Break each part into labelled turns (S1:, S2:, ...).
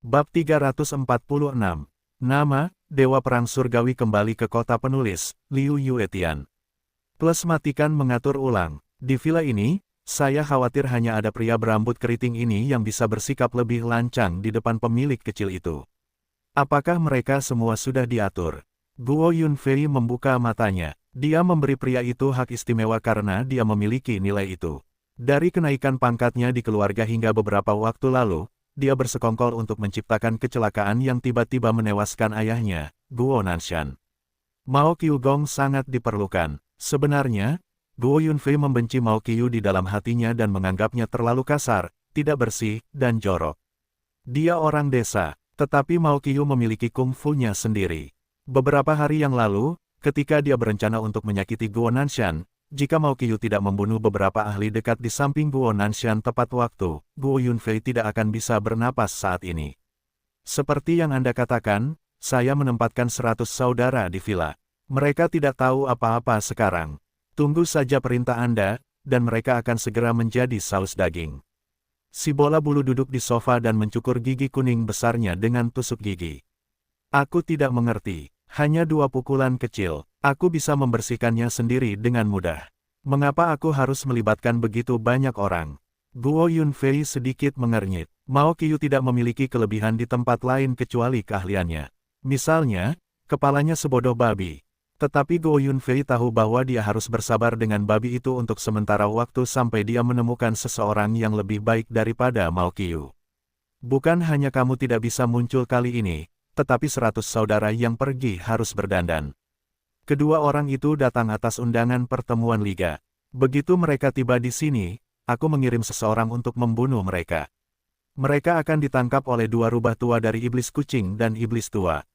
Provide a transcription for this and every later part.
S1: Bab 346. Nama, Dewa Perang Surgawi kembali ke kota penulis, Liu Yuetian. Plus matikan mengatur ulang. Di villa ini, saya khawatir hanya ada pria berambut keriting ini yang bisa bersikap lebih lancang di depan pemilik kecil itu. Apakah mereka semua sudah diatur? Guo Yunfei membuka matanya. Dia memberi pria itu hak istimewa karena dia memiliki nilai itu. Dari kenaikan pangkatnya di keluarga hingga beberapa waktu lalu, dia bersekongkol untuk menciptakan kecelakaan yang tiba-tiba menewaskan ayahnya, Guo Nanshan. Mao Qiugong sangat diperlukan. Sebenarnya, Guo Yunfei membenci Mao Qiu di dalam hatinya dan menganggapnya terlalu kasar, tidak bersih, dan jorok. Dia orang desa, tetapi Mao Qiu memiliki kungfu-nya sendiri. Beberapa hari yang lalu, ketika dia berencana untuk menyakiti Guo Nanshan, jika Mao Qiu tidak membunuh beberapa ahli dekat di samping Guo Nanshan tepat waktu, Guo Yunfei tidak akan bisa bernapas saat ini. Seperti yang Anda katakan, saya menempatkan 100 saudara di villa. Mereka tidak tahu apa-apa sekarang. Tunggu saja perintah Anda, dan mereka akan segera menjadi saus daging. Si bola bulu duduk di sofa dan mencukur gigi kuning besarnya dengan tusuk gigi. Aku tidak mengerti, hanya 2 pukulan kecil. Aku bisa membersihkannya sendiri dengan mudah. Mengapa aku harus melibatkan begitu banyak orang? Guo Yunfei sedikit mengernyit. Mao Qiu tidak memiliki kelebihan di tempat lain kecuali keahliannya. Misalnya, kepalanya sebodoh babi. Tetapi Guo Yunfei tahu bahwa dia harus bersabar dengan babi itu untuk sementara waktu sampai dia menemukan seseorang yang lebih baik daripada Mao Qiu. Bukan hanya kamu tidak bisa muncul kali ini, tetapi 100 saudara yang pergi harus berdandan. Kedua orang itu datang atas undangan pertemuan liga. Begitu mereka tiba di sini, aku mengirim seseorang untuk membunuh mereka. Mereka akan ditangkap oleh 2 rubah tua dari iblis kucing dan iblis tua.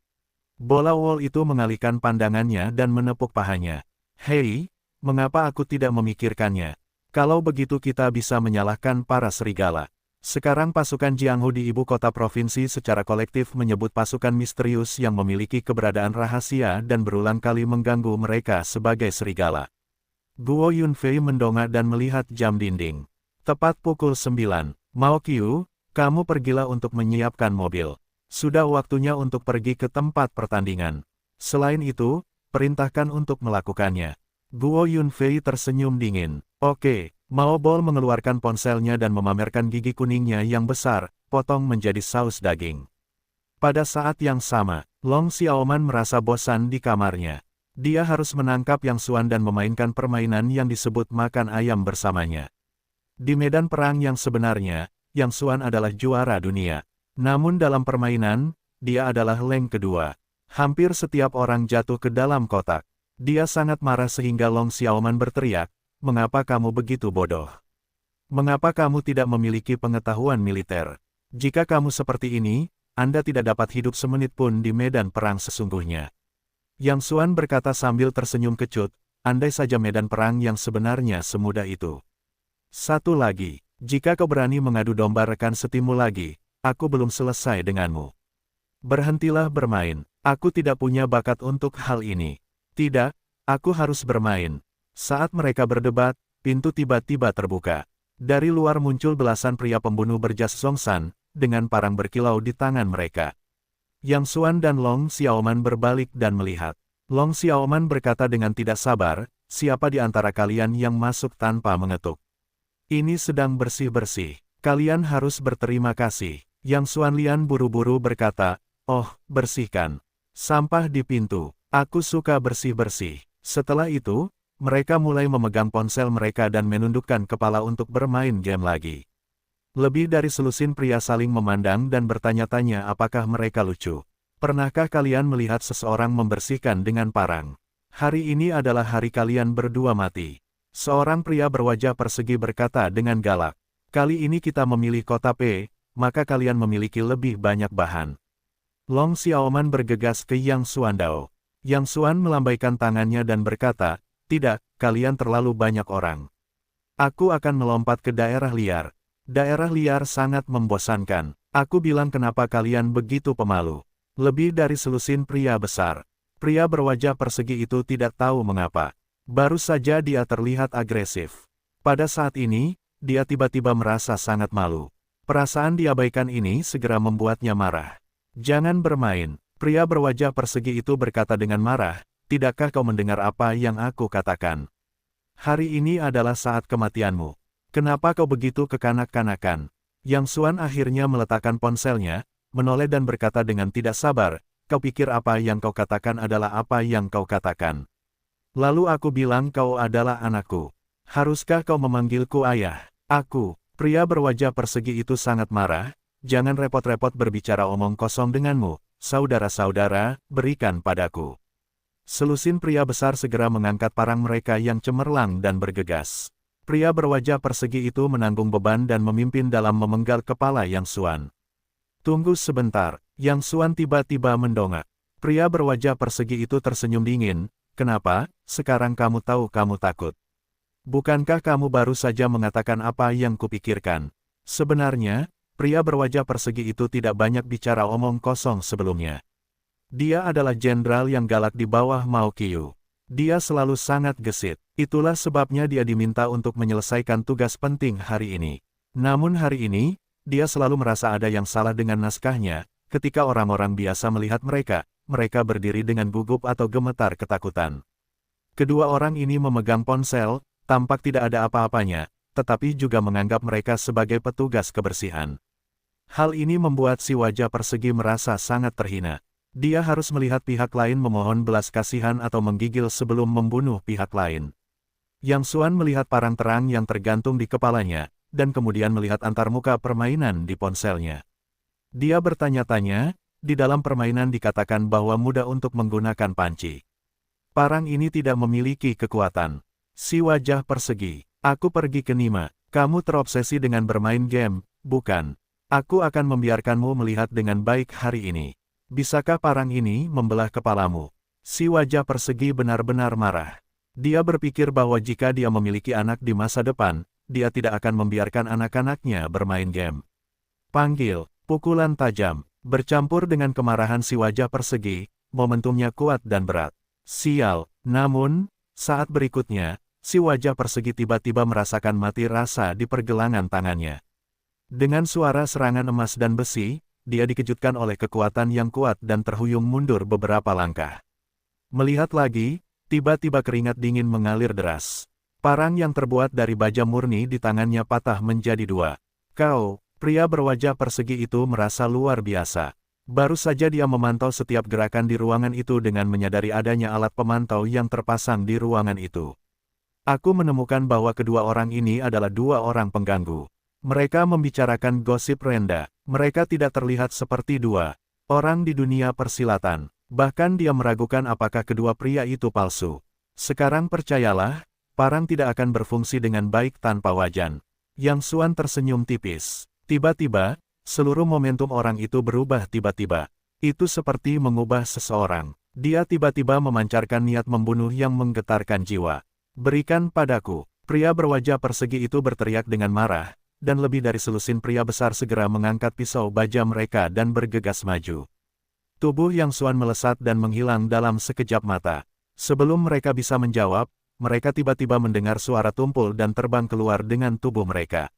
S1: Bola wol itu mengalihkan pandangannya dan menepuk pahanya. Hei, mengapa aku tidak memikirkannya? Kalau begitu kita bisa menyalahkan para serigala. Sekarang pasukan Jianghu di ibu kota provinsi secara kolektif menyebut pasukan misterius yang memiliki keberadaan rahasia dan berulang kali mengganggu mereka sebagai serigala. Guo Yunfei mendongak dan melihat jam dinding. Tepat pukul 9, Mao Qiu, kamu pergilah untuk menyiapkan mobil. Sudah waktunya untuk pergi ke tempat pertandingan. Selain itu, perintahkan untuk melakukannya. Guo Yunfei tersenyum dingin. Oke. Mao Bol mengeluarkan ponselnya dan memamerkan gigi kuningnya yang besar, potong menjadi saus daging. Pada saat yang sama, Long Xiaoman merasa bosan di kamarnya. Dia harus menangkap Yang Xuan dan memainkan permainan yang disebut makan ayam bersamanya. Di medan perang yang sebenarnya, Yang Xuan adalah juara dunia. Namun dalam permainan, dia adalah Leng kedua. Hampir setiap orang jatuh ke dalam kotak. Dia sangat marah sehingga Long Xiaoman berteriak, "Mengapa kamu begitu bodoh? Mengapa kamu tidak memiliki pengetahuan militer? Jika kamu seperti ini, Anda tidak dapat hidup semenit pun di medan perang sesungguhnya." Yang Xuan berkata sambil tersenyum kecut, andai saja medan perang yang sebenarnya semudah itu. Satu lagi, jika kau berani mengadu domba rekan setimu lagi, aku belum selesai denganmu. Berhentilah bermain, aku tidak punya bakat untuk hal ini. Tidak, aku harus bermain. Saat mereka berdebat, pintu tiba-tiba terbuka. Dari luar muncul belasan pria pembunuh berjas Zhongshan, dengan parang berkilau di tangan mereka. Yang Xuan dan Long Xiaoman berbalik dan melihat. Long Xiaoman berkata dengan tidak sabar, "Siapa di antara kalian yang masuk tanpa mengetuk? Ini sedang bersih-bersih. Kalian harus berterima kasih." Yang Xuan Lian buru-buru berkata, "Oh, bersihkan sampah di pintu. Aku suka bersih-bersih." Setelah itu, mereka mulai memegang ponsel mereka dan menundukkan kepala untuk bermain game lagi. Lebih dari selusin pria saling memandang dan bertanya-tanya apakah mereka lucu. Pernahkah kalian melihat seseorang membersihkan dengan parang? Hari ini adalah hari kalian berdua mati. Seorang pria berwajah persegi berkata dengan galak. Kali ini kita memilih kota P, maka kalian memiliki lebih banyak bahan. Long Xiaoman bergegas ke Yang Xuan Dao. Yang Xuan melambaikan tangannya dan berkata, "Tidak, kalian terlalu banyak orang. Aku akan melompat ke daerah liar. Daerah liar sangat membosankan. Aku bilang kenapa kalian begitu pemalu." Lebih dari selusin pria besar. Pria berwajah persegi itu tidak tahu mengapa. Baru saja dia terlihat agresif. Pada saat ini, dia tiba-tiba merasa sangat malu. Perasaan diabaikan ini segera membuatnya marah. Jangan bermain. Pria berwajah persegi itu berkata dengan marah, tidakkah kau mendengar apa yang aku katakan? Hari ini adalah saat kematianmu. Kenapa kau begitu kekanak-kanakan? Yang Xuan akhirnya meletakkan ponselnya, menoleh dan berkata dengan tidak sabar, kau pikir apa yang kau katakan adalah apa yang kau katakan? Lalu aku bilang kau adalah anakku. Haruskah kau memanggilku ayah? Aku, pria berwajah persegi itu sangat marah, jangan repot-repot berbicara omong kosong denganmu, saudara-saudara, berikan padaku. Selusin pria besar segera mengangkat parang mereka yang cemerlang dan bergegas. Pria berwajah persegi itu menanggung beban dan memimpin dalam memenggal kepala Yang Xuan. Tunggu sebentar, Yang Xuan tiba-tiba mendongak. Pria berwajah persegi itu tersenyum dingin, kenapa, sekarang kamu tahu kamu takut? Bukankah kamu baru saja mengatakan apa yang kupikirkan? Sebenarnya, pria berwajah persegi itu tidak banyak bicara omong kosong sebelumnya. Dia adalah jenderal yang galak di bawah Mao Qiu. Dia selalu sangat gesit. Itulah sebabnya dia diminta untuk menyelesaikan tugas penting hari ini. Namun hari ini, dia selalu merasa ada yang salah dengan naskahnya. Ketika orang-orang biasa melihat mereka, mereka berdiri dengan gugup atau gemetar ketakutan. Kedua orang ini memegang ponsel, tampak tidak ada apa-apanya, tetapi juga menganggap mereka sebagai petugas kebersihan. Hal ini membuat si wajah persegi merasa sangat terhina. Dia harus melihat pihak lain memohon belas kasihan atau menggigil sebelum membunuh pihak lain. Yang Xuan melihat parang terang yang tergantung di kepalanya, dan kemudian melihat antarmuka permainan di ponselnya. Dia bertanya-tanya, di dalam permainan dikatakan bahwa mudah untuk menggunakan panci. Parang ini tidak memiliki kekuatan. Si wajah persegi, aku pergi ke Nima, kamu terobsesi dengan bermain game, bukan? Aku akan membiarkanmu melihat dengan baik hari ini. Bisakah parang ini membelah kepalamu? Si wajah persegi benar-benar marah. Dia berpikir bahwa jika dia memiliki anak di masa depan, dia tidak akan membiarkan anak-anaknya bermain game. Panggil, pukulan tajam, bercampur dengan kemarahan si wajah persegi, momentumnya kuat dan berat. Sial, namun, saat berikutnya, si wajah persegi tiba-tiba merasakan mati rasa di pergelangan tangannya. Dengan suara serangan emas dan besi, dia dikejutkan oleh kekuatan yang kuat dan terhuyung mundur beberapa langkah. Melihat lagi, tiba-tiba keringat dingin mengalir deras. Parang yang terbuat dari baja murni di tangannya patah menjadi dua. Kau, pria berwajah persegi itu merasa luar biasa. Baru saja dia memantau setiap gerakan di ruangan itu dengan menyadari adanya alat pemantau yang terpasang di ruangan itu. Aku menemukan bahwa kedua orang ini adalah dua orang pengganggu. Mereka membicarakan gosip renda. Mereka tidak terlihat seperti dua orang di dunia persilatan. Bahkan dia meragukan apakah kedua pria itu palsu. Sekarang percayalah, parang tidak akan berfungsi dengan baik tanpa wajan. Yang Xuan tersenyum tipis. Tiba-tiba, seluruh momentum orang itu berubah tiba-tiba. Itu seperti mengubah seseorang. Dia tiba-tiba memancarkan niat membunuh yang menggetarkan jiwa. Berikan padaku. Pria berwajah persegi itu berteriak dengan marah. Dan lebih dari selusin pria besar segera mengangkat pisau baja mereka dan bergegas maju. Tubuh Yang Xuan melesat dan menghilang dalam sekejap mata. Sebelum mereka bisa menjawab, mereka tiba-tiba mendengar suara tumpul dan terbang keluar dengan tubuh mereka.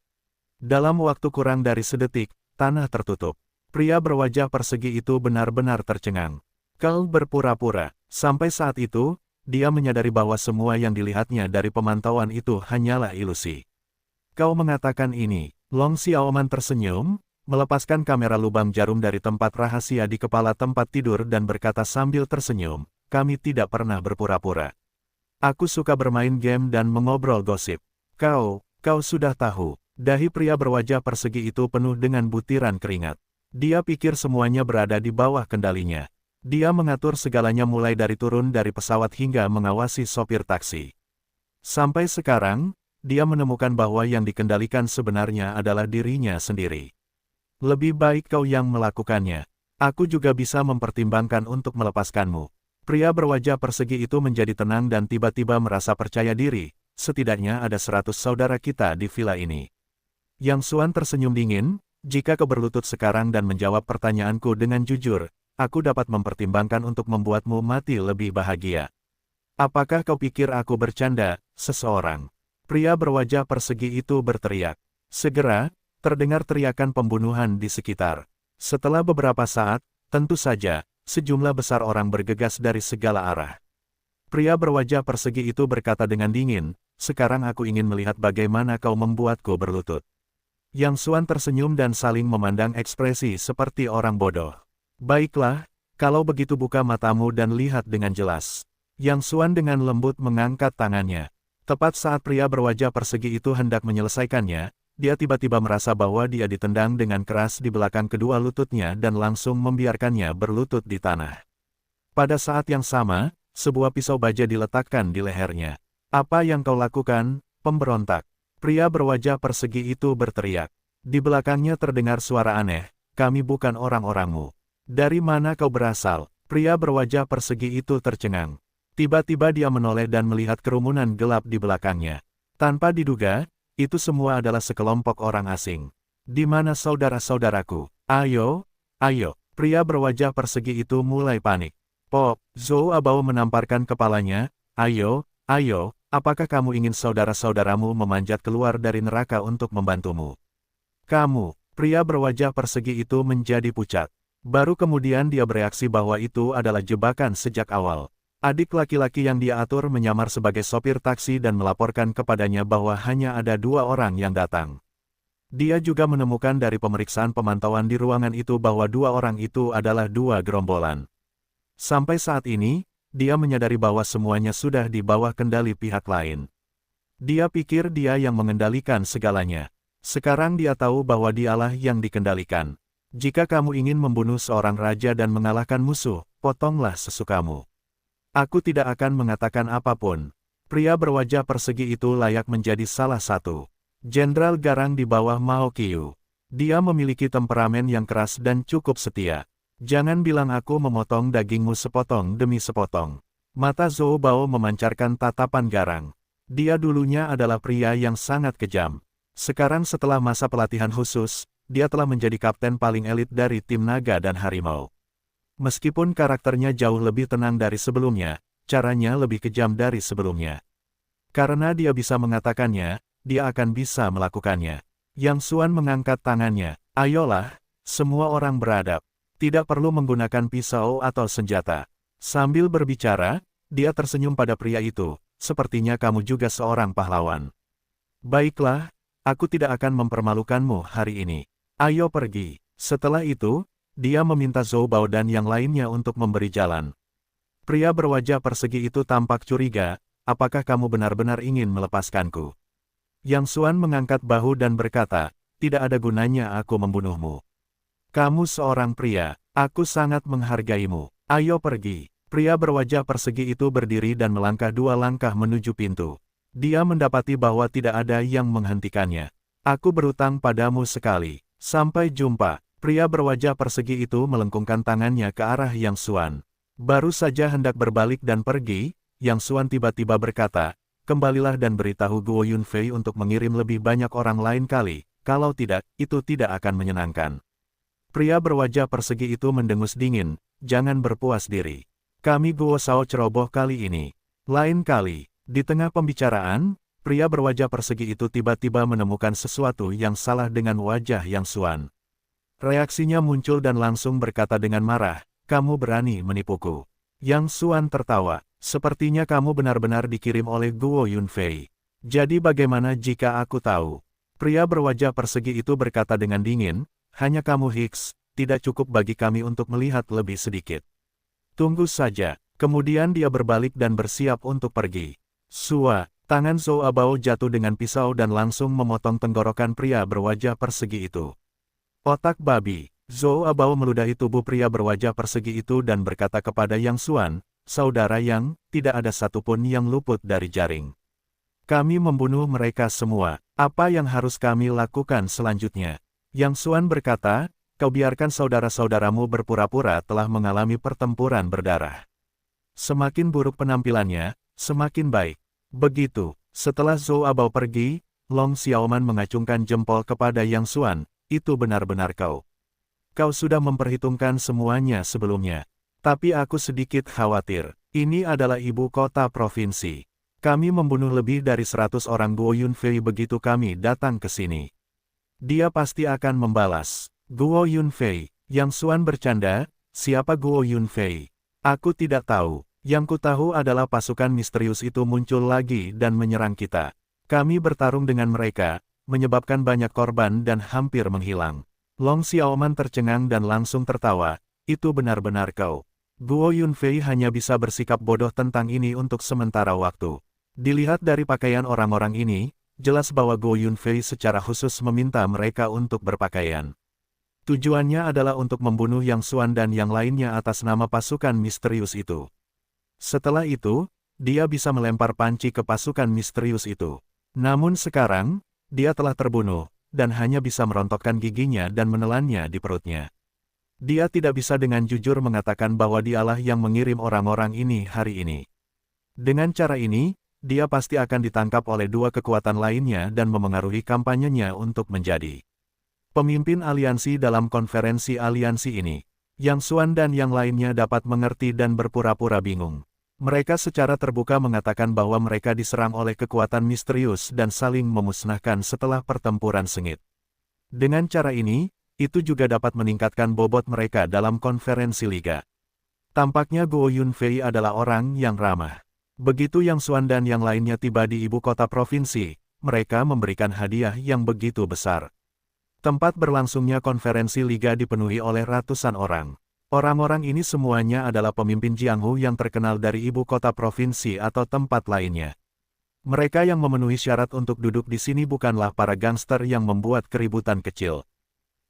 S1: Dalam waktu kurang dari sedetik, tanah tertutup. Pria berwajah persegi itu benar-benar tercengang. Kau berpura-pura. Sampai saat itu, dia menyadari bahwa semua yang dilihatnya dari pemantauan itu hanyalah ilusi. Kau mengatakan ini, Long Xiaoman tersenyum, melepaskan kamera lubang jarum dari tempat rahasia di kepala tempat tidur dan berkata sambil tersenyum, kami tidak pernah berpura-pura. Aku suka bermain game dan mengobrol gosip. Kau sudah tahu. Dahi pria berwajah persegi itu penuh dengan butiran keringat. Dia pikir semuanya berada di bawah kendalinya. Dia mengatur segalanya mulai dari turun dari pesawat hingga mengawasi sopir taksi. Sampai sekarang, dia menemukan bahwa yang dikendalikan sebenarnya adalah dirinya sendiri. Lebih baik kau yang melakukannya. Aku juga bisa mempertimbangkan untuk melepaskanmu. Pria berwajah persegi itu menjadi tenang dan tiba-tiba merasa percaya diri. Setidaknya ada 100 saudara kita di villa ini. Yang Xuan tersenyum dingin, jika kau berlutut sekarang dan menjawab pertanyaanku dengan jujur, aku dapat mempertimbangkan untuk membuatmu mati lebih bahagia. Apakah kau pikir aku bercanda, seseorang? Pria berwajah persegi itu berteriak. Segera, Terdengar teriakan pembunuhan di sekitar. Setelah beberapa saat, tentu saja, sejumlah besar orang bergegas dari segala arah. Pria berwajah persegi itu berkata dengan dingin, "Sekarang aku ingin melihat bagaimana kau membuatku berlutut." Yang Xuan tersenyum dan saling memandang ekspresi seperti orang bodoh. "Baiklah, kalau begitu buka matamu dan lihat dengan jelas." Yang Xuan dengan lembut mengangkat tangannya. Tepat saat pria berwajah persegi itu hendak menyelesaikannya, dia tiba-tiba merasa bahwa dia ditendang dengan keras di belakang kedua lututnya dan langsung membiarkannya berlutut di tanah. Pada saat yang sama, sebuah pisau baja diletakkan di lehernya. "Apa yang kau lakukan, pemberontak?" Pria berwajah persegi itu berteriak. Di belakangnya terdengar suara aneh, "Kami bukan orang-orangmu. Dari mana kau berasal?" Pria berwajah persegi itu tercengang. Tiba-tiba dia menoleh dan melihat kerumunan gelap di belakangnya. Tanpa diduga, itu semua adalah sekelompok orang asing. "Di mana saudara-saudaraku? Ayo, ayo." Pria berwajah persegi itu mulai panik. "Pop," Zhou Abao menamparkan kepalanya, "Ayo, ayo, apakah kamu ingin saudara-saudaramu memanjat keluar dari neraka untuk membantumu?" "Kamu," pria berwajah persegi itu menjadi pucat. Baru kemudian dia bereaksi bahwa itu adalah jebakan sejak awal. Adik laki-laki yang dia atur menyamar sebagai sopir taksi dan melaporkan kepadanya bahwa hanya ada 2 orang yang datang. Dia juga menemukan dari pemeriksaan pemantauan di ruangan itu bahwa 2 orang itu adalah 2 gerombolan. Sampai saat ini, dia menyadari bahwa semuanya sudah di bawah kendali pihak lain. Dia pikir dia yang mengendalikan segalanya. Sekarang dia tahu bahwa dialah yang dikendalikan. "Jika kamu ingin membunuh seorang raja dan mengalahkan musuh, potonglah sesukamu. Aku tidak akan mengatakan apapun." Pria berwajah persegi itu layak menjadi salah satu jenderal garang di bawah Mao Qiu. Dia memiliki temperamen yang keras dan cukup setia. "Jangan bilang aku memotong dagingmu sepotong demi sepotong." Mata Zhou Bao memancarkan tatapan garang. Dia dulunya adalah pria yang sangat kejam. Sekarang setelah masa pelatihan khusus, dia telah menjadi kapten paling elit dari tim naga dan harimau. Meskipun karakternya jauh lebih tenang dari sebelumnya, caranya lebih kejam dari sebelumnya. Karena dia bisa mengatakannya, dia akan bisa melakukannya. Yang Xuan mengangkat tangannya, "Ayolah, semua orang beradab. Tidak perlu menggunakan pisau atau senjata." Sambil berbicara, dia tersenyum pada pria itu, "Sepertinya kamu juga seorang pahlawan. Baiklah, aku tidak akan mempermalukanmu hari ini. Ayo pergi." Setelah itu, dia meminta Zhou Bao dan yang lainnya untuk memberi jalan. Pria berwajah persegi itu tampak curiga, "Apakah kamu benar-benar ingin melepaskanku?" Yang Xuan mengangkat bahu dan berkata, "Tidak ada gunanya aku membunuhmu. Kamu seorang pria, aku sangat menghargaimu. Ayo pergi." Pria berwajah persegi itu berdiri dan melangkah 2 langkah menuju pintu. Dia mendapati bahwa tidak ada yang menghentikannya. "Aku berutang padamu sekali. Sampai jumpa." Pria berwajah persegi itu melengkungkan tangannya ke arah Yang Xuan. Baru saja hendak berbalik dan pergi, Yang Xuan tiba-tiba berkata, "Kembalilah dan beritahu Guo Yunfei untuk mengirim lebih banyak orang lain kali, kalau tidak, itu tidak akan menyenangkan." Pria berwajah persegi itu mendengus dingin, "Jangan berpuas diri. Kami Guo Shao ceroboh kali ini. Lain kali." Di tengah pembicaraan, pria berwajah persegi itu tiba-tiba menemukan sesuatu yang salah dengan wajah Yang Xuan. Reaksinya muncul dan langsung berkata dengan marah, "Kamu berani menipuku." Yang Xuan tertawa, "Sepertinya kamu benar-benar dikirim oleh Guo Yunfei. Jadi bagaimana jika aku tahu?" Pria berwajah persegi itu berkata dengan dingin, "Hanya kamu Hicks, tidak cukup bagi kami untuk melihat lebih sedikit. Tunggu saja." Kemudian dia berbalik dan bersiap untuk pergi. "Sua!" Tangan Zhou Abao jatuh dengan pisau dan langsung memotong tenggorokan pria berwajah persegi itu. "Otak babi!" Zhou Abao meludahi tubuh pria berwajah persegi itu dan berkata kepada Yang Xuan, "Saudara Yang, tidak ada satupun yang luput dari jaring. Kami membunuh mereka semua. Apa yang harus kami lakukan selanjutnya?" Yang Xuan berkata, "Kau biarkan saudara-saudaramu berpura-pura telah mengalami pertempuran berdarah. Semakin buruk penampilannya, semakin baik." Begitu, setelah Zhou Abao pergi, Long Xiaoman mengacungkan jempol kepada Yang Xuan, "Itu benar-benar kau. Kau sudah memperhitungkan semuanya sebelumnya. Tapi aku sedikit khawatir. Ini adalah ibu kota provinsi. Kami membunuh lebih dari 100 orang Guo Yunfei begitu kami datang ke sini. Dia pasti akan membalas. Guo Yunfei. Yang Xuan bercanda, siapa Guo Yunfei? Aku tidak tahu. Yang ku tahu adalah pasukan misterius itu muncul lagi dan menyerang kita. Kami bertarung dengan mereka, menyebabkan banyak korban dan hampir menghilang. Long Xiaoman tercengang dan langsung tertawa, itu benar-benar kau. Guo Yunfei hanya bisa bersikap bodoh tentang ini untuk sementara waktu. Dilihat dari pakaian orang-orang ini, jelas bahwa Guo Yunfei secara khusus meminta mereka untuk berpakaian. Tujuannya adalah untuk membunuh Yang Xuan dan yang lainnya atas nama pasukan misterius itu. Setelah itu, dia bisa melempar panci ke pasukan misterius itu. Namun sekarang, dia telah terbunuh, dan hanya bisa merontokkan giginya dan menelannya di perutnya. Dia tidak bisa dengan jujur mengatakan bahwa dialah yang mengirim orang-orang ini hari ini. Dengan cara ini, dia pasti akan ditangkap oleh dua kekuatan lainnya dan memengaruhi kampanyenya untuk menjadi pemimpin aliansi dalam konferensi aliansi ini. Yang Xuan dan yang lainnya dapat mengerti dan berpura-pura bingung. Mereka secara terbuka mengatakan bahwa mereka diserang oleh kekuatan misterius dan saling memusnahkan setelah pertempuran sengit. Dengan cara ini, itu juga dapat meningkatkan bobot mereka dalam konferensi liga. Tampaknya Guo Yunfei adalah orang yang ramah. Begitu Yang Xuan dan yang lainnya tiba di ibu kota provinsi, mereka memberikan hadiah yang begitu besar. Tempat berlangsungnya konferensi liga dipenuhi oleh ratusan orang. Orang-orang ini semuanya adalah pemimpin Jianghu yang terkenal dari ibu kota provinsi atau tempat lainnya. Mereka yang memenuhi syarat untuk duduk di sini bukanlah para gangster yang membuat keributan kecil.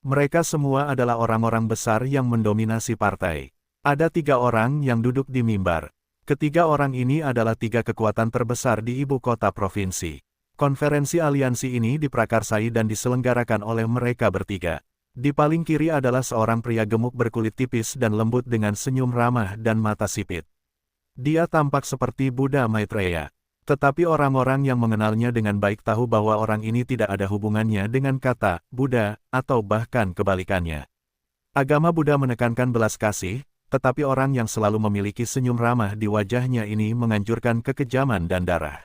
S1: Mereka semua adalah orang-orang besar yang mendominasi partai. Ada 3 orang yang duduk di mimbar. Ketiga orang ini adalah 3 kekuatan terbesar di ibu kota provinsi. Konferensi aliansi ini diprakarsai dan diselenggarakan oleh mereka bertiga. Di paling kiri adalah seorang pria gemuk berkulit tipis dan lembut dengan senyum ramah dan mata sipit. Dia tampak seperti Buddha Maitreya. Tetapi orang-orang yang mengenalnya dengan baik tahu bahwa orang ini tidak ada hubungannya dengan kata Buddha, atau bahkan kebalikannya. Agama Buddha menekankan belas kasih, tetapi orang yang selalu memiliki senyum ramah di wajahnya ini menganjurkan kekejaman dan darah.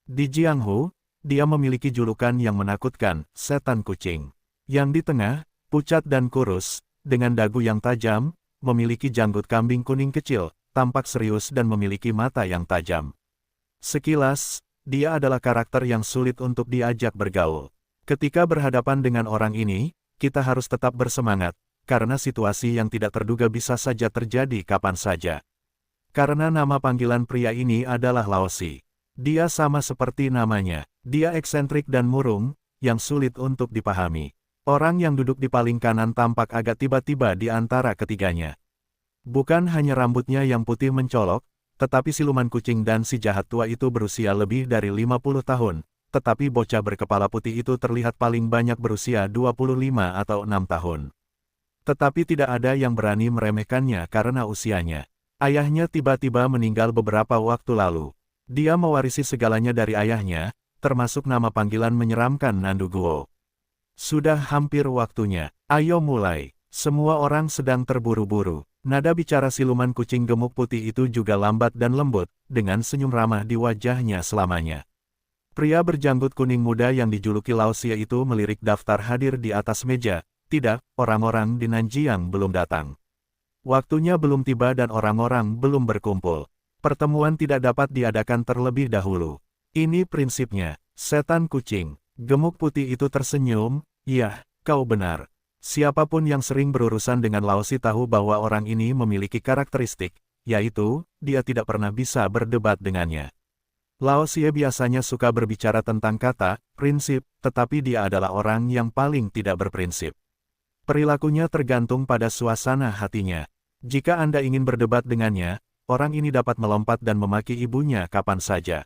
S1: Di Jianghu, dia memiliki julukan yang menakutkan, setan kucing. Yang di tengah, pucat dan kurus, dengan dagu yang tajam, memiliki janggut kambing kuning kecil, tampak serius dan memiliki mata yang tajam. Sekilas, dia adalah karakter yang sulit untuk diajak bergaul. Ketika berhadapan dengan orang ini, kita harus tetap bersemangat, karena situasi yang tidak terduga bisa saja terjadi kapan saja. Karena nama panggilan pria ini adalah Laosi. Dia sama seperti namanya, dia eksentrik dan murung, yang sulit untuk dipahami. Orang yang duduk di paling kanan tampak agak tiba-tiba di antara ketiganya. Bukan hanya rambutnya yang putih mencolok, tetapi siluman kucing dan si jahat tua itu berusia lebih dari 50 tahun, tetapi bocah berkepala putih itu terlihat paling banyak berusia 25 atau 6 tahun. Tetapi tidak ada yang berani meremehkannya karena usianya. Ayahnya tiba-tiba meninggal beberapa waktu lalu. Dia mewarisi segalanya dari ayahnya, termasuk nama panggilan menyeramkan Nandu Guo. Sudah hampir waktunya, ayo mulai. Semua orang sedang terburu-buru. Nada bicara siluman kucing gemuk putih itu juga lambat dan lembut, dengan senyum ramah di wajahnya selamanya. Pria berjanggut kuning muda yang dijuluki Laosia itu melirik daftar hadir di atas meja. Tidak, orang-orang di Nanjiang belum datang. Waktunya belum tiba dan orang-orang belum berkumpul. Pertemuan tidak dapat diadakan terlebih dahulu. Ini prinsipnya, setan kucing. Gemuk putih itu tersenyum, "Yah, kau benar. Siapapun yang sering berurusan dengan Laosi tahu bahwa orang ini memiliki karakteristik, yaitu, dia tidak pernah bisa berdebat dengannya." Laosi biasanya suka berbicara tentang kata, prinsip, tetapi dia adalah orang yang paling tidak berprinsip. Perilakunya tergantung pada suasana hatinya. Jika Anda ingin berdebat dengannya, orang ini dapat melompat dan memaki ibunya kapan saja.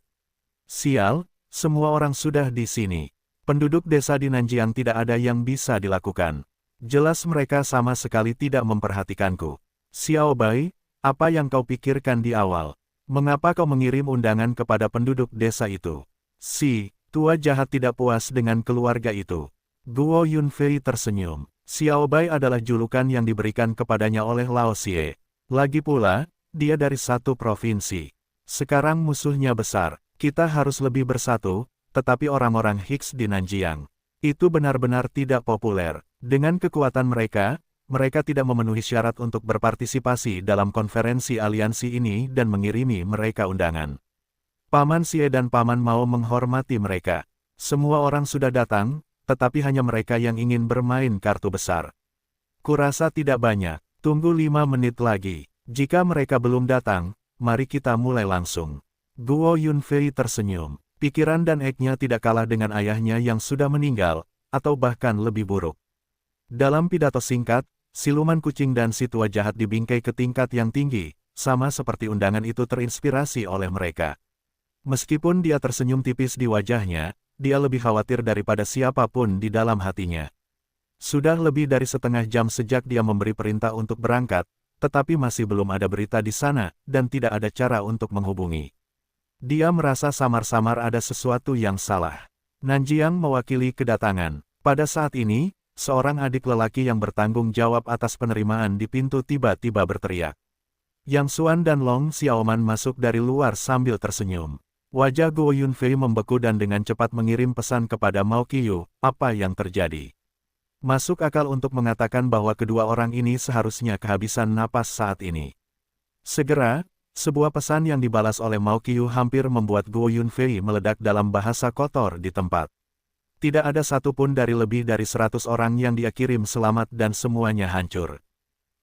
S1: Sial, semua orang sudah di sini. Penduduk desa di Nanjiang tidak ada yang bisa dilakukan. Jelas mereka sama sekali tidak memperhatikanku. Xiao Bai, apa yang kau pikirkan di awal? Mengapa kau mengirim undangan kepada penduduk desa itu? Si tua jahat tidak puas dengan keluarga itu. Guo Yunfei tersenyum. Xiao Bai adalah julukan yang diberikan kepadanya oleh Lao Xie. Lagi pula, dia dari satu provinsi. Sekarang musuhnya besar. Kita harus lebih bersatu, tetapi orang-orang Hicks di Nanjiang Itu benar-benar tidak populer. Dengan kekuatan mereka, mereka tidak memenuhi syarat untuk berpartisipasi dalam konferensi aliansi ini dan mengirimi mereka undangan. Paman Xie dan Paman Mao menghormati mereka. Semua orang sudah datang, tetapi hanya mereka yang ingin bermain kartu besar. Kurasa tidak banyak, tunggu 5 menit lagi. Jika mereka belum datang, mari kita mulai langsung. Guo Yunfei tersenyum. Pikiran dan eknya tidak kalah dengan ayahnya yang sudah meninggal, atau bahkan lebih buruk. Dalam pidato singkat, siluman kucing dan si tua jahat dibingkai ke tingkat yang tinggi, sama seperti undangan itu terinspirasi oleh mereka. Meskipun dia tersenyum tipis di wajahnya, dia lebih khawatir daripada siapapun di dalam hatinya. Sudah lebih dari setengah jam sejak dia memberi perintah untuk berangkat, tetapi masih belum ada berita di sana, dan tidak ada cara untuk menghubungi. Dia merasa samar-samar ada sesuatu yang salah. Nanjiang mewakili kedatangan. Pada saat ini, seorang adik lelaki yang bertanggung jawab atas penerimaan di pintu tiba-tiba berteriak. Yang Xuan dan Long Xiaoman masuk dari luar sambil tersenyum. Wajah Guo Yunfei membeku dan dengan cepat mengirim pesan kepada Mao Qiyu, apa yang terjadi. Masuk akal untuk mengatakan bahwa kedua orang ini seharusnya kehabisan napas saat ini. Segera, sebuah pesan yang dibalas oleh Mao Qiyu hampir membuat Guo Yunfei meledak dalam bahasa kotor di tempat. Tidak ada satupun dari lebih dari 100 orang yang dia kirim selamat dan semuanya hancur.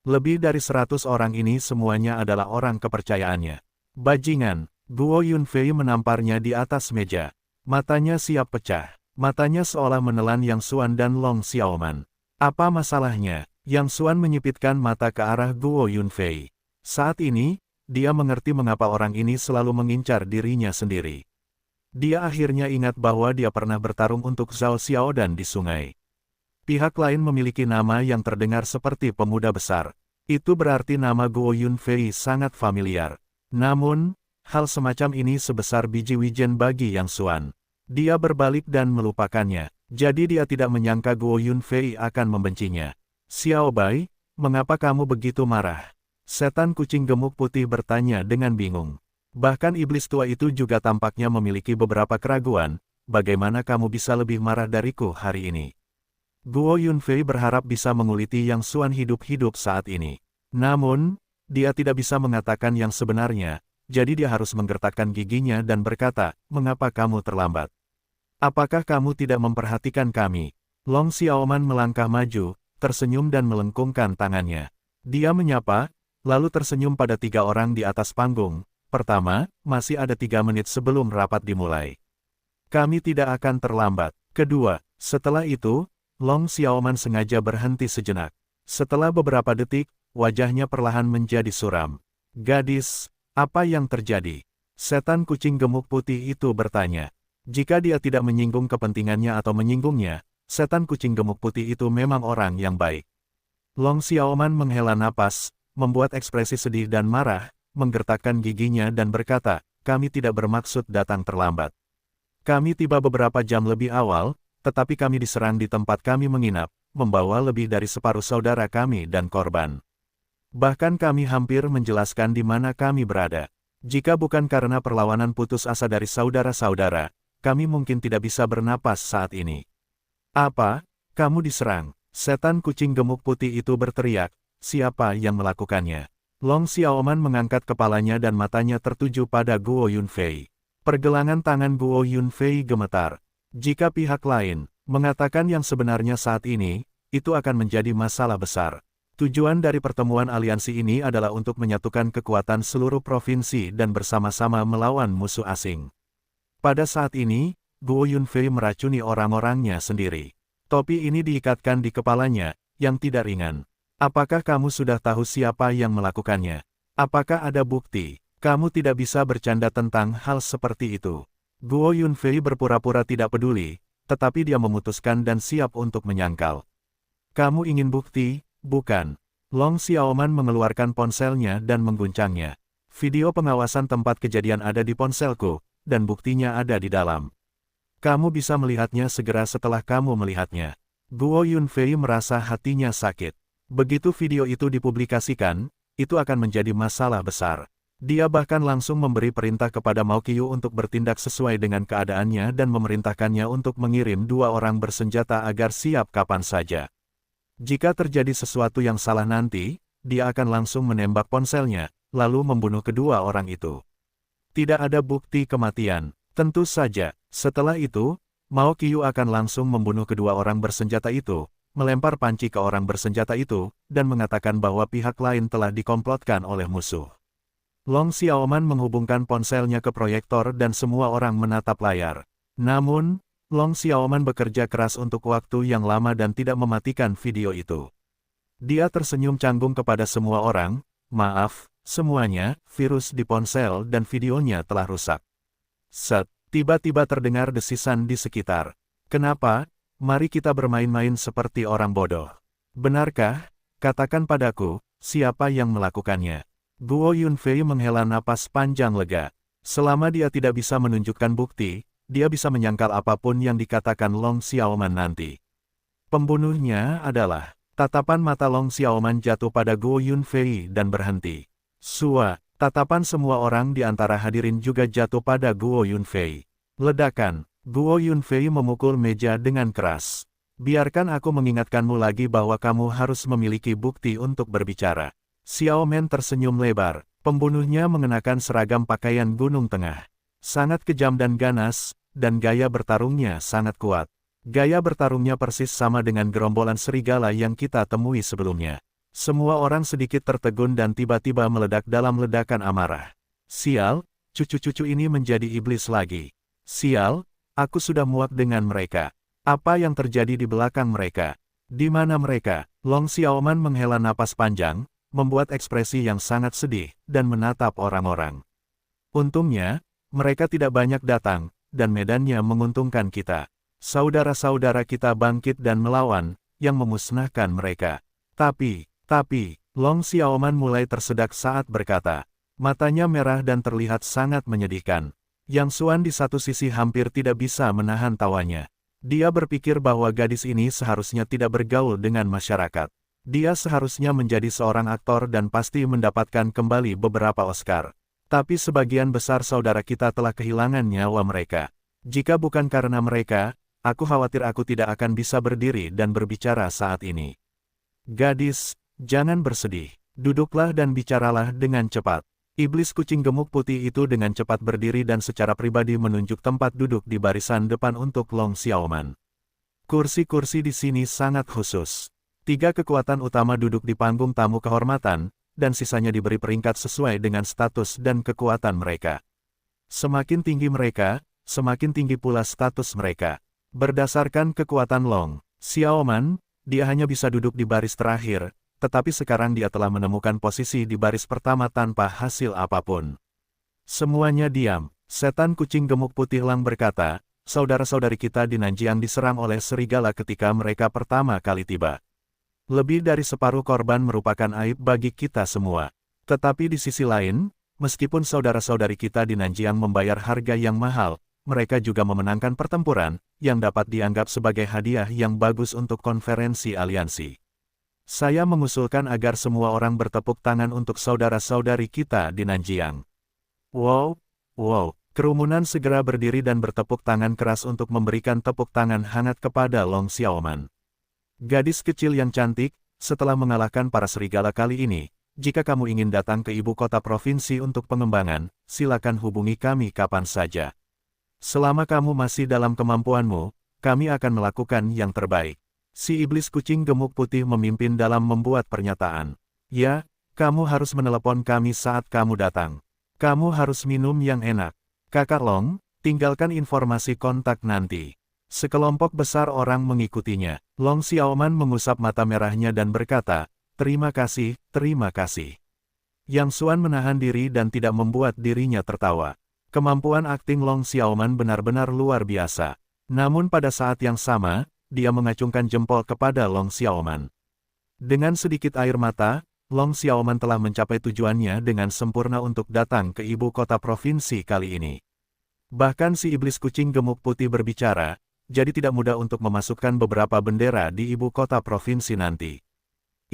S1: Lebih dari 100 orang ini semuanya adalah orang kepercayaannya. Bajingan, Guo Yunfei menamparnya di atas meja. Matanya siap pecah. Matanya seolah menelan Yang Xuan dan Long Xiaoman. Apa masalahnya? Yang Xuan menyipitkan mata ke arah Guo Yunfei. Saat ini, dia mengerti mengapa orang ini selalu mengincar dirinya sendiri. Dia akhirnya ingat bahwa dia pernah bertarung untuk Zhao Xiaodan di sungai. Pihak lain memiliki nama yang terdengar seperti pemuda besar. Itu berarti nama Guo Yunfei sangat familiar. Namun, hal semacam ini sebesar biji wijen bagi Yang Xuan. Dia berbalik dan melupakannya, jadi dia tidak menyangka Guo Yunfei akan membencinya. Xiao Bai, mengapa kamu begitu marah? Setan kucing gemuk putih bertanya dengan bingung. Bahkan iblis tua itu juga tampaknya memiliki beberapa keraguan, bagaimana kamu bisa lebih marah dariku hari ini? Guo Yunfei berharap bisa menguliti Yang Xuan hidup-hidup saat ini. Namun, dia tidak bisa mengatakan yang sebenarnya, jadi dia harus menggertakkan giginya dan berkata, mengapa kamu terlambat? Apakah kamu tidak memperhatikan kami? Long Xiaoman melangkah maju, tersenyum dan melengkungkan tangannya. Dia menyapa, lalu tersenyum pada 3 orang di atas panggung. Pertama, masih ada 3 menit sebelum rapat dimulai. Kami tidak akan terlambat. Kedua, setelah itu, Long Xiaoman sengaja berhenti sejenak. Setelah beberapa detik, wajahnya perlahan menjadi suram. Gadis, apa yang terjadi? Setan kucing gemuk putih itu bertanya. Jika dia tidak menyinggung kepentingannya atau menyinggungnya, setan kucing gemuk putih itu memang orang yang baik. Long Xiaoman menghela napas, membuat ekspresi sedih dan marah, menggertakkan giginya dan berkata, kami tidak bermaksud datang terlambat. Kami tiba beberapa jam lebih awal, tetapi kami diserang di tempat kami menginap, membawa lebih dari separuh saudara kami dan korban. Bahkan kami hampir menjelaskan di mana kami berada. Jika bukan karena perlawanan putus asa dari saudara-saudara, kami mungkin tidak bisa bernapas saat ini. Apa? Kamu diserang? Setan kucing gemuk putih itu berteriak. Siapa yang melakukannya? Long Xiaoman mengangkat kepalanya dan matanya tertuju pada Guo Yunfei. Pergelangan tangan Guo Yunfei gemetar. Jika pihak lain mengatakan yang sebenarnya saat ini, itu akan menjadi masalah besar. Tujuan dari pertemuan aliansi ini adalah untuk menyatukan kekuatan seluruh provinsi dan bersama-sama melawan musuh asing. Pada saat ini, Guo Yunfei meracuni orang-orangnya sendiri. Topi ini diikatkan di kepalanya, yang tidak ringan. Apakah kamu sudah tahu siapa yang melakukannya? Apakah ada bukti? Kamu tidak bisa bercanda tentang hal seperti itu. Guo Yunfei berpura-pura tidak peduli, tetapi dia memutuskan dan siap untuk menyangkal. Kamu ingin bukti, bukan? Long Xiaoman mengeluarkan ponselnya dan mengguncangnya. Video pengawasan tempat kejadian ada di ponselku, dan buktinya ada di dalam. Kamu bisa melihatnya segera setelah kamu melihatnya. Guo Yunfei merasa hatinya sakit. Begitu video itu dipublikasikan, itu akan menjadi masalah besar. Dia bahkan langsung memberi perintah kepada Mao Qiu untuk bertindak sesuai dengan keadaannya dan memerintahkannya untuk mengirim 2 orang bersenjata agar siap kapan saja. Jika terjadi sesuatu yang salah nanti, dia akan langsung menembak ponselnya, lalu membunuh kedua orang itu. Tidak ada bukti kematian. Tentu saja, setelah itu, Mao Qiu akan langsung membunuh kedua orang bersenjata itu, melempar panci ke orang bersenjata itu, dan mengatakan bahwa pihak lain telah dikomplotkan oleh musuh. Long Xiaoman menghubungkan ponselnya ke proyektor dan semua orang menatap layar. Namun, Long Xiaoman bekerja keras untuk waktu yang lama dan tidak mematikan video itu. Dia tersenyum canggung kepada semua orang, "Maaf, semuanya, virus di ponsel dan videonya telah rusak." Set, tiba-tiba terdengar desisan di sekitar. "Kenapa? Mari kita bermain-main seperti orang bodoh. Benarkah? Katakan padaku, siapa yang melakukannya?" Guo Yunfei menghela napas panjang lega. Selama dia tidak bisa menunjukkan bukti, dia bisa menyangkal apapun yang dikatakan Long Xiaoman nanti. Pembunuhnya adalah... Tatapan mata Long Xiaoman jatuh pada Guo Yunfei dan berhenti. Sua, tatapan semua orang di antara hadirin juga jatuh pada Guo Yunfei. Ledakan, Guo Yunfei memukul meja dengan keras. "Biarkan aku mengingatkanmu lagi bahwa kamu harus memiliki bukti untuk berbicara." Xiaoman tersenyum lebar. Pembunuhnya mengenakan seragam pakaian Gunung Tengah. Sangat kejam dan ganas, dan gaya bertarungnya sangat kuat. Gaya bertarungnya persis sama dengan gerombolan serigala yang kita temui sebelumnya. Semua orang sedikit tertegun dan tiba-tiba meledak dalam ledakan amarah. "Sial, cucu-cucu ini menjadi iblis lagi. Sial, aku sudah muak dengan mereka. Apa yang terjadi di belakang mereka? Di mana mereka?" Long Xiaoman menghela napas panjang, membuat ekspresi yang sangat sedih, dan menatap orang-orang. "Untungnya, mereka tidak banyak datang, dan medannya menguntungkan kita. Saudara-saudara kita bangkit dan melawan, yang memusnahkan mereka. Tapi, Long Xiaoman mulai tersedak saat berkata. Matanya merah dan terlihat sangat menyedihkan. Yang Xuan di satu sisi hampir tidak bisa menahan tawanya. Dia berpikir bahwa gadis ini seharusnya tidak bergaul dengan masyarakat. Dia seharusnya menjadi seorang aktor dan pasti mendapatkan kembali beberapa Oscar. Tapi sebagian besar saudara kita telah kehilangan nyawa mereka. Jika bukan karena mereka, aku khawatir aku tidak akan bisa berdiri dan berbicara saat ini. Gadis, jangan bersedih. Duduklah dan bicaralah dengan cepat. Iblis kucing gemuk putih itu dengan cepat berdiri dan secara pribadi menunjuk tempat duduk di barisan depan untuk Long Xiaoman. Kursi-kursi di sini sangat khusus. 3 kekuatan utama duduk di panggung tamu kehormatan, dan sisanya diberi peringkat sesuai dengan status dan kekuatan mereka. Semakin tinggi mereka, semakin tinggi pula status mereka. Berdasarkan kekuatan Long Xiaoman, dia hanya bisa duduk di baris terakhir, tetapi sekarang dia telah menemukan posisi di baris pertama tanpa hasil apapun. Semuanya diam. Setan kucing gemuk putih Lang berkata, "Saudara-saudari kita di Nanjiang diserang oleh serigala ketika mereka pertama kali tiba. Lebih dari separuh korban merupakan aib bagi kita semua. Tetapi di sisi lain, meskipun saudara-saudari kita di Nanjiang membayar harga yang mahal, mereka juga memenangkan pertempuran, yang dapat dianggap sebagai hadiah yang bagus untuk konferensi aliansi. Saya mengusulkan agar semua orang bertepuk tangan untuk saudara-saudari kita di Nanjiang." Wow. Kerumunan segera berdiri dan bertepuk tangan keras untuk memberikan tepuk tangan hangat kepada Long Xiaoman. Gadis kecil yang cantik, setelah mengalahkan para serigala kali ini, jika kamu ingin datang ke ibu kota provinsi untuk pengembangan, silakan hubungi kami kapan saja. Selama kamu masih dalam kemampuanmu, kami akan melakukan yang terbaik. Si iblis kucing gemuk putih memimpin dalam membuat pernyataan. "Ya, kamu harus menelepon kami saat kamu datang. Kamu harus minum yang enak. Kakak Long, tinggalkan informasi kontak nanti." Sekelompok besar orang mengikutinya. Long Xiaoman mengusap mata merahnya dan berkata, terima kasih. Yang Xuan menahan diri dan tidak membuat dirinya tertawa. Kemampuan akting Long Xiaoman benar-benar luar biasa. Namun pada saat yang sama, dia mengacungkan jempol kepada Long Xiaoman. Dengan sedikit air mata, Long Xiaoman telah mencapai tujuannya dengan sempurna untuk datang ke ibu kota provinsi kali ini. Bahkan si iblis kucing gemuk putih berbicara, jadi tidak mudah untuk memasukkan beberapa bendera di ibu kota provinsi nanti.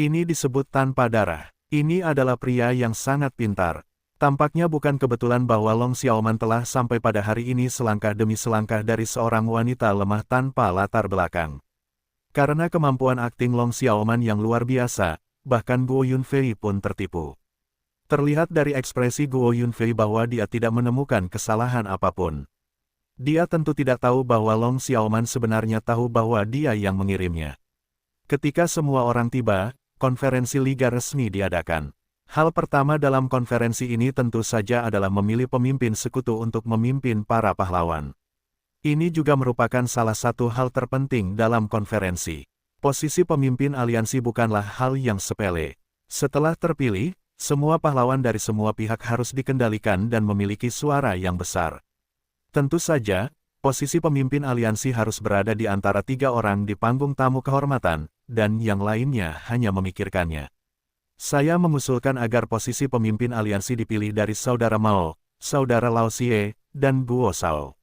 S1: Ini disebut tanpa darah. Ini adalah pria yang sangat pintar. Tampaknya bukan kebetulan bahwa Long Xiaoman telah sampai pada hari ini selangkah demi selangkah dari seorang wanita lemah tanpa latar belakang. Karena kemampuan akting Long Xiaoman yang luar biasa, bahkan Guo Yunfei pun tertipu. Terlihat dari ekspresi Guo Yunfei bahwa dia tidak menemukan kesalahan apapun. Dia tentu tidak tahu bahwa Long Xiaoman sebenarnya tahu bahwa dia yang mengirimnya. Ketika semua orang tiba, konferensi liga resmi diadakan. Hal pertama dalam konferensi ini tentu saja adalah memilih pemimpin sekutu untuk memimpin para pahlawan. Ini juga merupakan salah satu hal terpenting dalam konferensi. Posisi pemimpin aliansi bukanlah hal yang sepele. Setelah terpilih, semua pahlawan dari semua pihak harus dikendalikan dan memiliki suara yang besar. Tentu saja, posisi pemimpin aliansi harus berada di antara 3 orang di panggung tamu kehormatan, dan yang lainnya hanya memikirkannya. Saya mengusulkan agar posisi pemimpin aliansi dipilih dari Saudara Mao, Saudara Lao Xie, dan Guo Shao.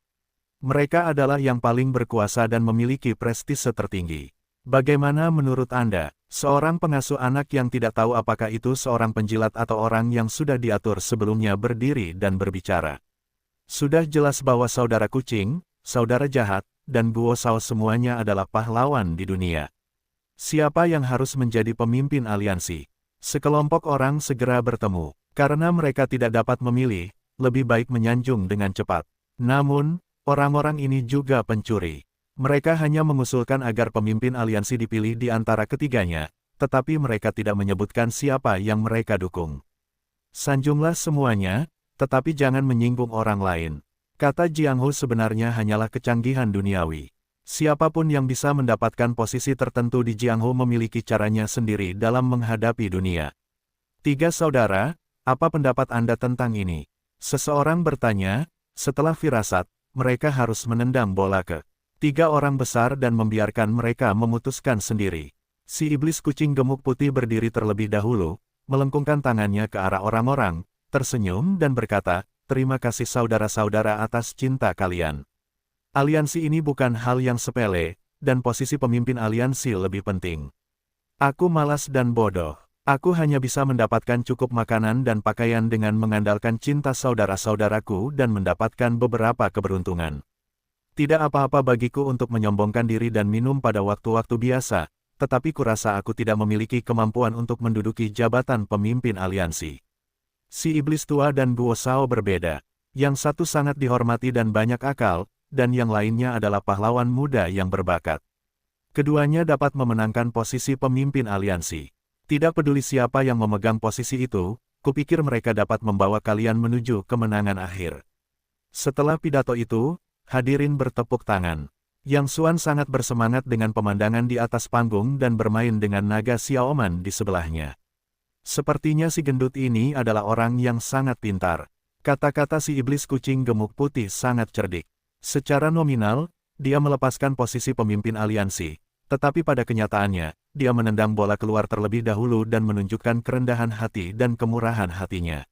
S1: Mereka adalah yang paling berkuasa dan memiliki prestise tertinggi. Bagaimana menurut Anda, seorang pengasuh anak yang tidak tahu apakah itu seorang penjilat atau orang yang sudah diatur sebelumnya berdiri dan berbicara? Sudah jelas bahwa saudara kucing, saudara jahat, dan Guo Shao semuanya adalah pahlawan di dunia. Siapa yang harus menjadi pemimpin aliansi? Sekelompok orang segera bertemu. Karena mereka tidak dapat memilih, lebih baik menyanjung dengan cepat. Namun, orang-orang ini juga pencuri. Mereka hanya mengusulkan agar pemimpin aliansi dipilih di antara ketiganya, tetapi mereka tidak menyebutkan siapa yang mereka dukung. Sanjunglah semuanya, tetapi jangan menyinggung orang lain. Kata Jiang Hu sebenarnya hanyalah kecanggihan duniawi. Siapapun yang bisa mendapatkan posisi tertentu di Jiang Hu memiliki caranya sendiri dalam menghadapi dunia. 3 saudara, apa pendapat Anda tentang ini? Seseorang bertanya, setelah firasat, mereka harus menendang bola ke 3 orang besar dan membiarkan mereka memutuskan sendiri. Si iblis kucing gemuk putih berdiri terlebih dahulu, melengkungkan tangannya ke arah orang-orang, tersenyum dan berkata, "Terima kasih saudara-saudara atas cinta kalian. Aliansi ini bukan hal yang sepele, dan posisi pemimpin aliansi lebih penting. Aku malas dan bodoh. Aku hanya bisa mendapatkan cukup makanan dan pakaian dengan mengandalkan cinta saudara-saudaraku dan mendapatkan beberapa keberuntungan. Tidak apa-apa bagiku untuk menyombongkan diri dan minum pada waktu-waktu biasa, tetapi kurasa aku tidak memiliki kemampuan untuk menduduki jabatan pemimpin aliansi." Si iblis tua dan Guo Shao berbeda. Yang satu sangat dihormati dan banyak akal, dan yang lainnya adalah pahlawan muda yang berbakat. Keduanya dapat memenangkan posisi pemimpin aliansi. Tidak peduli siapa yang memegang posisi itu, kupikir mereka dapat membawa kalian menuju kemenangan akhir. Setelah pidato itu, hadirin bertepuk tangan. Yang Xuan sangat bersemangat dengan pemandangan di atas panggung dan bermain dengan naga Xiaoman di sebelahnya. Sepertinya si gendut ini adalah orang yang sangat pintar. Kata-kata si iblis kucing gemuk putih sangat cerdik. Secara nominal, dia melepaskan posisi pemimpin aliansi, tetapi pada kenyataannya, dia menendang bola keluar terlebih dahulu dan menunjukkan kerendahan hati dan kemurahan hatinya.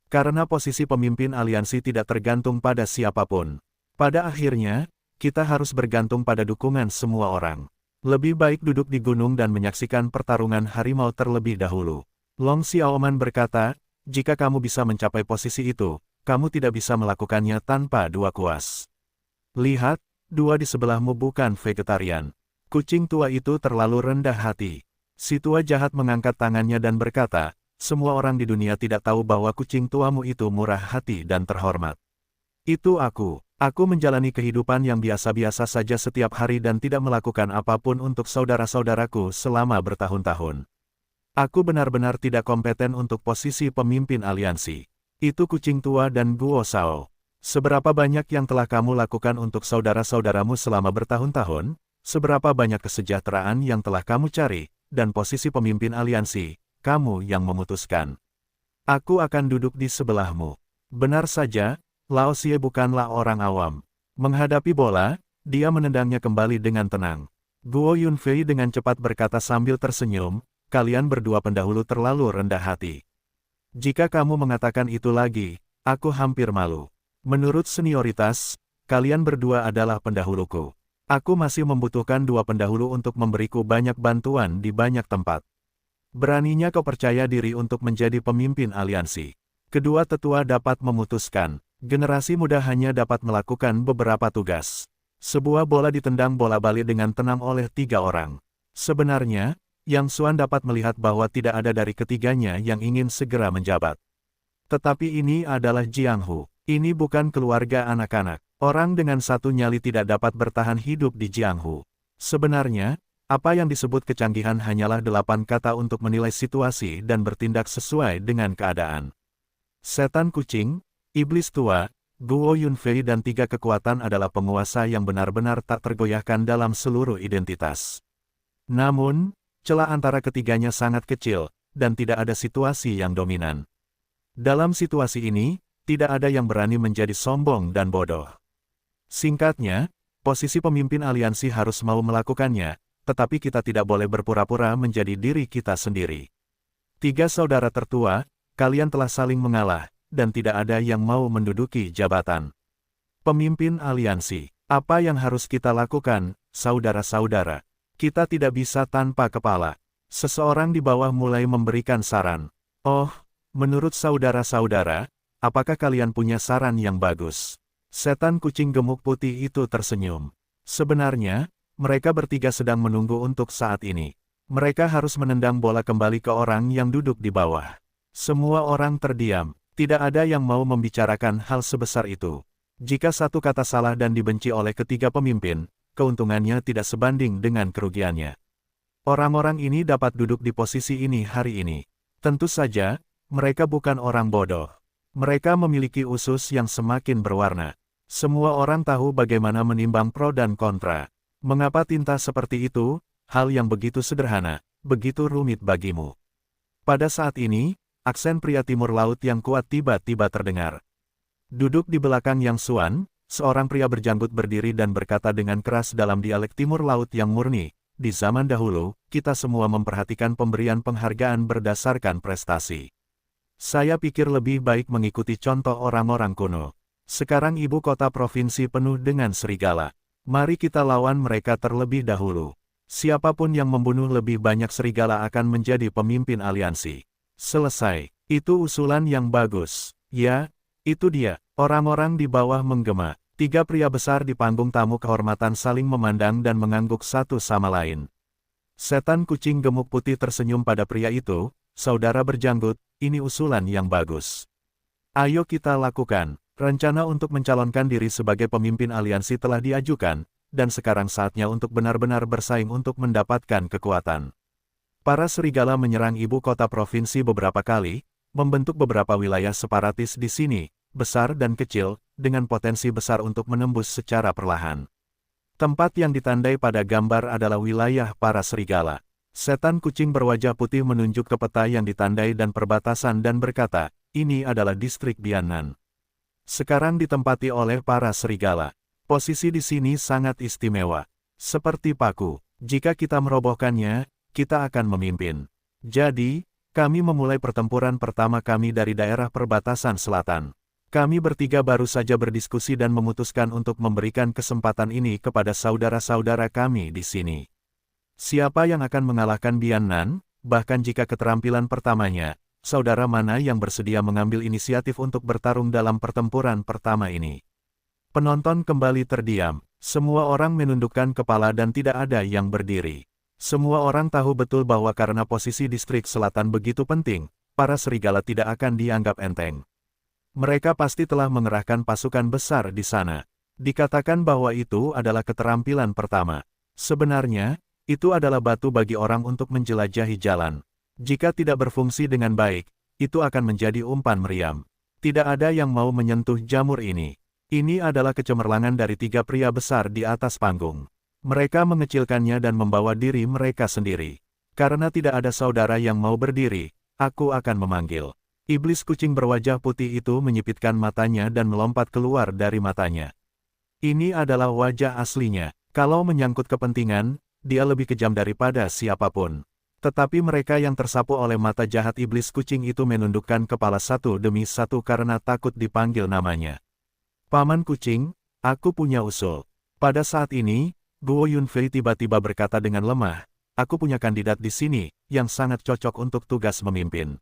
S1: Karena posisi pemimpin aliansi tidak tergantung pada siapapun. Pada akhirnya, kita harus bergantung pada dukungan semua orang. Lebih baik duduk di gunung dan menyaksikan pertarungan harimau terlebih dahulu. Long Xiaoman berkata, jika kamu bisa mencapai posisi itu, kamu tidak bisa melakukannya tanpa 2 kuas. Lihat, 2 di sebelahmu bukan vegetarian. Kucing tua itu terlalu rendah hati. Si tua jahat mengangkat tangannya dan berkata, semua orang di dunia tidak tahu bahwa kucing tuamu itu murah hati dan terhormat. Itu aku. Aku menjalani kehidupan yang biasa-biasa saja setiap hari dan tidak melakukan apapun untuk saudara-saudaraku selama bertahun-tahun. Aku benar-benar tidak kompeten untuk posisi pemimpin aliansi. Itu kucing tua dan Guo Shao. Seberapa banyak yang telah kamu lakukan untuk saudara-saudaramu selama bertahun-tahun? Seberapa banyak kesejahteraan yang telah kamu cari, dan posisi pemimpin aliansi, kamu yang memutuskan. Aku akan duduk di sebelahmu. Benar saja, Lao Xie bukanlah orang awam. Menghadapi bola, dia menendangnya kembali dengan tenang. Guo Yunfei dengan cepat berkata sambil tersenyum, kalian berdua pendahulu terlalu rendah hati. Jika kamu mengatakan itu lagi, aku hampir malu. Menurut senioritas, kalian berdua adalah pendahuluku. Aku masih membutuhkan 2 pendahulu untuk memberiku banyak bantuan di banyak tempat. Beraninya kau percaya diri untuk menjadi pemimpin aliansi. Kedua tetua dapat memutuskan. Generasi muda hanya dapat melakukan beberapa tugas. Sebuah bola ditendang bola balik dengan tenang oleh 3 orang. Sebenarnya, Yang Xuan dapat melihat bahwa tidak ada dari ketiganya yang ingin segera menjabat. Tetapi ini adalah Jiang Hu. Ini bukan keluarga anak-anak. Orang dengan satu nyali tidak dapat bertahan hidup di Jiang Hu. Sebenarnya, apa yang disebut kecanggihan hanyalah 8 kata untuk menilai situasi dan bertindak sesuai dengan keadaan. Setan kucing, iblis tua, Guo Yunfei dan 3 kekuatan adalah penguasa yang benar-benar tak tergoyahkan dalam seluruh identitas. Namun, celah antara ketiganya sangat kecil, dan tidak ada situasi yang dominan. Dalam situasi ini, tidak ada yang berani menjadi sombong dan bodoh. Singkatnya, posisi pemimpin aliansi harus mau melakukannya, tetapi kita tidak boleh berpura-pura menjadi diri kita sendiri. 3 saudara tertua, kalian telah saling mengalah, dan tidak ada yang mau menduduki jabatan pemimpin aliansi. Apa yang harus kita lakukan, saudara-saudara? Kita tidak bisa tanpa kepala. Seseorang di bawah mulai memberikan saran. Oh, menurut saudara-saudara, apakah kalian punya saran yang bagus? Setan kucing gemuk putih itu tersenyum. Sebenarnya, mereka bertiga sedang menunggu untuk saat ini. Mereka harus menendang bola kembali ke orang yang duduk di bawah. Semua orang terdiam, tidak ada yang mau membicarakan hal sebesar itu. Jika satu kata salah dan dibenci oleh ketiga pemimpin, keuntungannya tidak sebanding dengan kerugiannya. Orang-orang ini dapat duduk di posisi ini hari ini. Tentu saja, mereka bukan orang bodoh. Mereka memiliki usus yang semakin berwarna. Semua orang tahu bagaimana menimbang pro dan kontra. Mengapa tinta seperti itu, hal yang begitu sederhana, begitu rumit bagimu? Pada saat ini, aksen pria timur laut yang kuat tiba-tiba terdengar. Duduk di belakang Yang Xuan, seorang pria berjanggut berdiri dan berkata dengan keras dalam dialek timur laut yang murni, di zaman dahulu, kita semua memperhatikan pemberian penghargaan berdasarkan prestasi. Saya pikir lebih baik mengikuti contoh orang-orang kuno. Sekarang ibu kota provinsi penuh dengan serigala. Mari kita lawan mereka terlebih dahulu. Siapapun yang membunuh lebih banyak serigala akan menjadi pemimpin aliansi. Selesai. Itu usulan yang bagus. Ya, itu dia. Orang-orang di bawah menggema. 3 pria besar di panggung tamu kehormatan saling memandang dan mengangguk satu sama lain. Setan kucing gemuk putih tersenyum pada pria itu. Saudara berjanggut, ini usulan yang bagus. Ayo kita lakukan. Rencana untuk mencalonkan diri sebagai pemimpin aliansi telah diajukan, dan sekarang saatnya untuk benar-benar bersaing untuk mendapatkan kekuatan. Para serigala menyerang ibu kota provinsi beberapa kali, membentuk beberapa wilayah separatis di sini, besar dan kecil, dengan potensi besar untuk menembus secara perlahan. Tempat yang ditandai pada gambar adalah wilayah para serigala. Setan kucing berwajah putih menunjuk ke peta yang ditandai dan perbatasan dan berkata, ini adalah distrik Bianan. Sekarang ditempati oleh para serigala. Posisi di sini sangat istimewa. Seperti paku, jika kita merobohkannya, kita akan memimpin. Jadi, kami memulai pertempuran pertama kami dari daerah perbatasan selatan. Kami bertiga baru saja berdiskusi dan memutuskan untuk memberikan kesempatan ini kepada saudara-saudara kami di sini. Siapa yang akan mengalahkan Bianan, bahkan jika keterampilan pertamanya, saudara mana yang bersedia mengambil inisiatif untuk bertarung dalam pertempuran pertama ini? Penonton kembali terdiam, semua orang menundukkan kepala dan tidak ada yang berdiri. Semua orang tahu betul bahwa karena posisi distrik selatan begitu penting, para serigala tidak akan dianggap enteng. Mereka pasti telah mengerahkan pasukan besar di sana. Dikatakan bahwa itu adalah keterampilan pertama. Sebenarnya, itu adalah batu bagi orang untuk menjelajahi jalan. Jika tidak berfungsi dengan baik, itu akan menjadi umpan meriam. Tidak ada yang mau menyentuh jamur ini. Ini adalah kecemerlangan dari 3 pria besar di atas panggung. Mereka mengecilkannya dan membawa diri mereka sendiri. Karena tidak ada saudara yang mau berdiri, aku akan memanggil. Iblis kucing berwajah putih itu menyipitkan matanya dan melompat keluar dari matanya. Ini adalah wajah aslinya. Kalau menyangkut kepentingan, dia lebih kejam daripada siapapun. Tetapi mereka yang tersapu oleh mata jahat iblis kucing itu menundukkan kepala satu demi satu karena takut dipanggil namanya. Paman kucing, aku punya usul. Pada saat ini, Guo Yunfei tiba-tiba berkata dengan lemah, aku punya kandidat di sini, yang sangat cocok untuk tugas memimpin.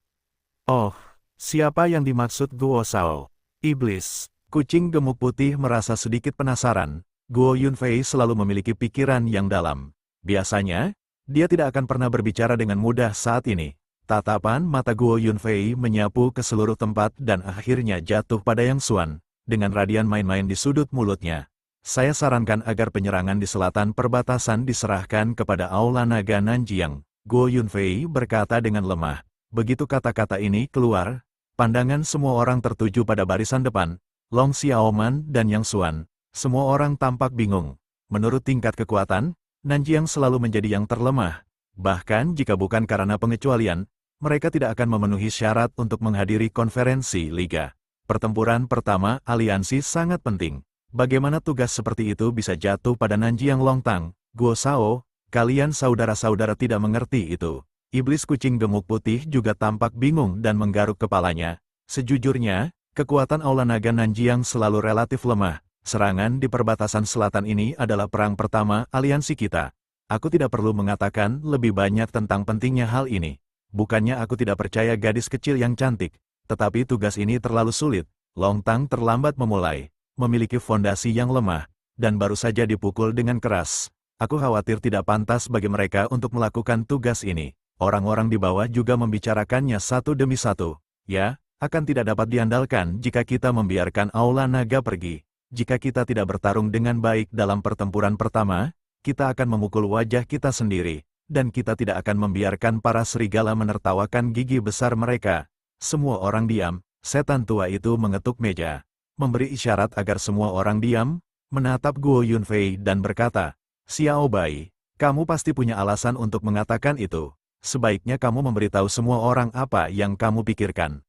S1: Oh, Siapa yang dimaksud Guo Shao? Iblis. Kucing gemuk putih merasa sedikit penasaran. Guo Yunfei selalu memiliki pikiran yang dalam. Biasanya, dia tidak akan pernah berbicara dengan mudah saat ini. Tatapan mata Guo Yunfei menyapu ke seluruh tempat dan akhirnya jatuh pada Yang Xuan, dengan radian main-main di sudut mulutnya. Saya sarankan agar penyerangan di selatan perbatasan diserahkan kepada Aula Naga Nanjiang. Guo Yunfei berkata dengan lemah. Begitu kata-kata ini keluar, pandangan semua orang tertuju pada barisan depan, Long Xiaoman dan Yang Xuan. Semua orang tampak bingung. Menurut tingkat kekuatan, Nanjiang selalu menjadi yang terlemah. Bahkan jika bukan karena pengecualian, mereka tidak akan memenuhi syarat untuk menghadiri konferensi Liga. Pertempuran pertama aliansi sangat penting. Bagaimana tugas seperti itu bisa jatuh pada Nanjiang Longtang? Guo Shao, kalian saudara-saudara tidak mengerti itu. Iblis kucing gemuk putih juga tampak bingung dan menggaruk kepalanya. Sejujurnya, kekuatan Aula Naga Nanjiang selalu relatif lemah. Serangan di perbatasan selatan ini adalah perang pertama aliansi kita. Aku tidak perlu mengatakan lebih banyak tentang pentingnya hal ini. Bukannya aku tidak percaya gadis kecil yang cantik, tetapi tugas ini terlalu sulit. Longtang terlambat memulai, memiliki fondasi yang lemah, dan baru saja dipukul dengan keras. Aku khawatir tidak pantas bagi mereka untuk melakukan tugas ini. Orang-orang di bawah juga membicarakannya satu demi satu. Ya, akan tidak dapat diandalkan jika kita membiarkan Aula Naga pergi. Jika kita tidak bertarung dengan baik dalam pertempuran pertama, kita akan memukul wajah kita sendiri, dan kita tidak akan membiarkan para serigala menertawakan gigi besar mereka. Semua orang diam. Setan tua itu mengetuk meja, memberi isyarat agar semua orang diam, menatap Guo Yunfei dan berkata, Xiao Bai, kamu pasti punya alasan untuk mengatakan itu. Sebaiknya kamu memberitahu semua orang apa yang kamu pikirkan.